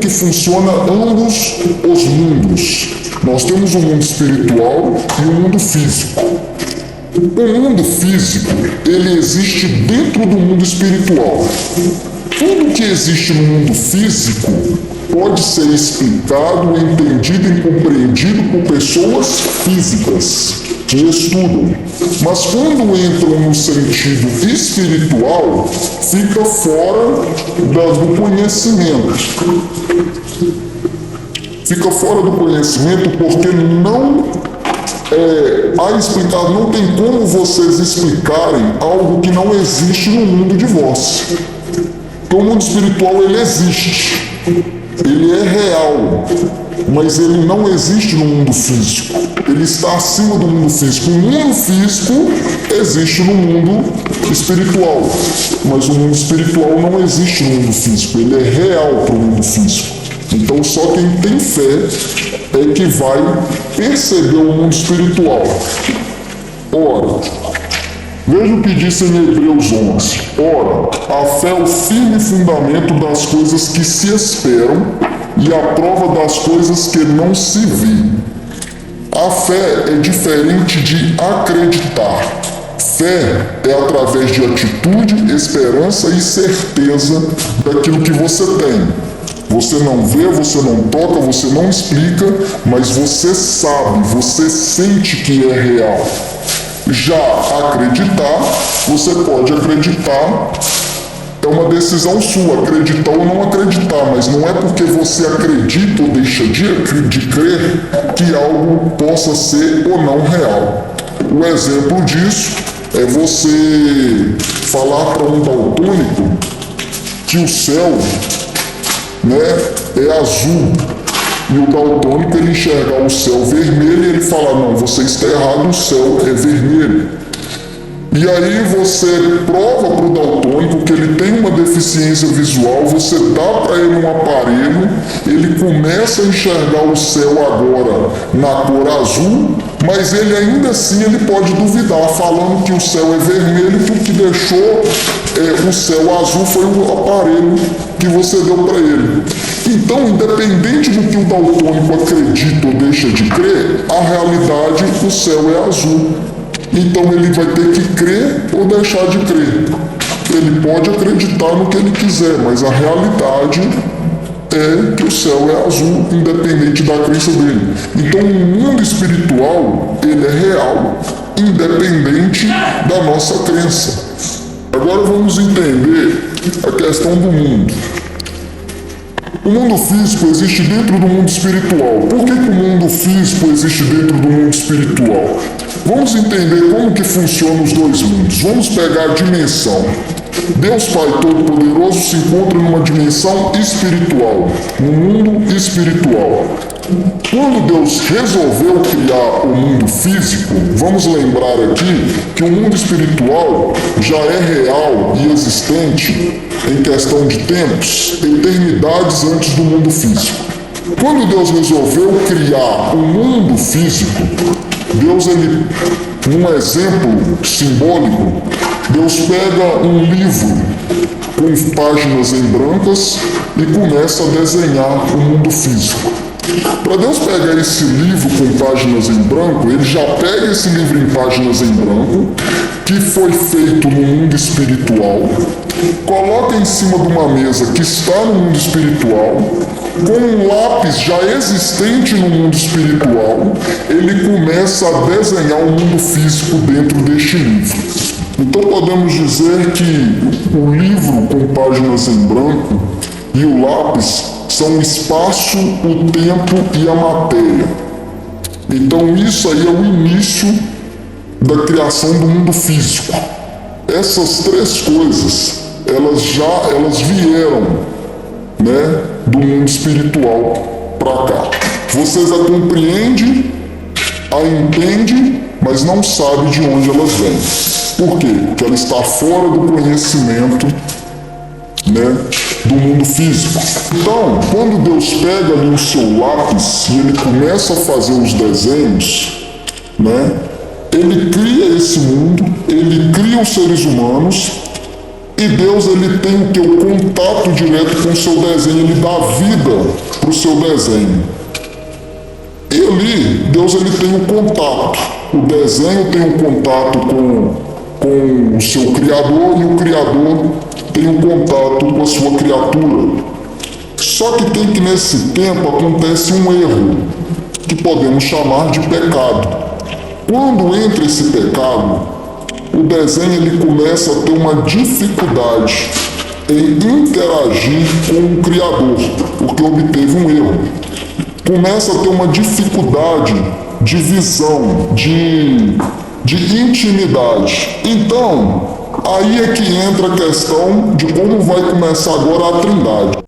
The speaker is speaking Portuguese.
que funciona ambos os mundos. Nós temos o mundo espiritual e o mundo físico. O mundo físico, ele existe dentro do mundo espiritual. Tudo que existe no mundo físico pode ser explicado, entendido e compreendido por pessoas físicas que estudam. Mas quando entram no sentido espiritual, fica fora do conhecimento. Fica fora do conhecimento porque não tem como vocês explicarem algo que não existe no mundo de vós. Então, o mundo espiritual, ele existe, ele é real, mas ele não existe no mundo físico, ele está acima do mundo físico. O mundo físico existe no mundo espiritual, mas o mundo espiritual não existe no mundo físico, ele é real para o mundo físico. Então, só quem tem fé é que vai perceber o mundo espiritual. Ora, veja o que diz em Hebreus 11. Ora, a fé é o firme fundamento das coisas que se esperam e a prova das coisas que não se vêem. A fé é diferente de acreditar. Fé é através de atitude, esperança e certeza daquilo que você tem. Você não vê, você não toca, você não explica, mas você sabe, você sente que é real. Já acreditar, você pode acreditar, é uma decisão sua, acreditar ou não acreditar, mas não é porque você acredita ou deixa de crer que algo possa ser ou não real. O exemplo disso é você falar para um daltônico que o céu, é azul, e o daltônico ele enxergar o céu vermelho e ele fala, não, você está errado, o céu é vermelho. E aí você prova para o daltônico que ele tem uma deficiência visual, você dá para ele um aparelho, ele começa a enxergar o céu agora na cor azul, mas ele ainda assim ele pode duvidar, falando que o céu é vermelho, que o que deixou o céu azul foi o aparelho que você deu para ele. Então, independente do que o daltônico acredita ou deixa de crer, a realidade, o céu é azul. Então ele vai ter que crer ou deixar de crer. Ele pode acreditar no que ele quiser, mas a realidade é que o céu é azul, independente da crença dele. Então o mundo espiritual, ele é real, independente da nossa crença. Agora vamos entender a questão do mundo. O mundo físico existe dentro do mundo espiritual. Por que o mundo físico existe dentro do mundo espiritual? Vamos entender como que funcionam os dois mundos. Vamos pegar a dimensão. Deus Pai Todo-Poderoso se encontra numa dimensão espiritual, no mundo espiritual. Quando Deus resolveu criar o mundo físico, vamos lembrar aqui que o mundo espiritual já é real e existente em questão de tempos, eternidades antes do mundo físico. Quando Deus resolveu criar o mundo físico, Deus, num exemplo simbólico, Deus pega um livro com páginas em brancas e começa a desenhar o mundo físico. Para Deus pegar esse livro com páginas em branco, ele já pega esse livro em páginas em branco, que foi feito no mundo espiritual, coloca em cima de uma mesa que está no mundo espiritual, com um lápis já existente no mundo espiritual, ele começa a desenhar o mundo físico dentro deste livro. Então podemos dizer que o livro com páginas em branco e o lápis são o espaço, o tempo e a matéria. Então isso aí é o início da criação do mundo físico. Essas três coisas, elas vieram, do mundo espiritual para cá. Vocês a compreendem, a entendem, mas não sabem de onde elas vêm. Por quê? Porque ela está fora do conhecimento, do mundo físico. Então, quando Deus pega ali o seu lápis e ele começa a fazer os desenhos, ele cria esse mundo, ele cria os seres humanos, E Deus, ele tem o que? O contato direto com o seu desenho, ele dá vida para o seu desenho. Deus, ele tem um contato. O desenho tem um contato com o seu criador e o criador tem um contato com a sua criatura. Só que tem que nesse tempo acontece um erro, que podemos chamar de pecado. Quando entra esse pecado, o desenho ele começa a ter uma dificuldade em interagir com o criador, porque obteve um erro. Começa a ter uma dificuldade de visão, de intimidade. Então, aí é que entra a questão de como vai começar agora a Trindade.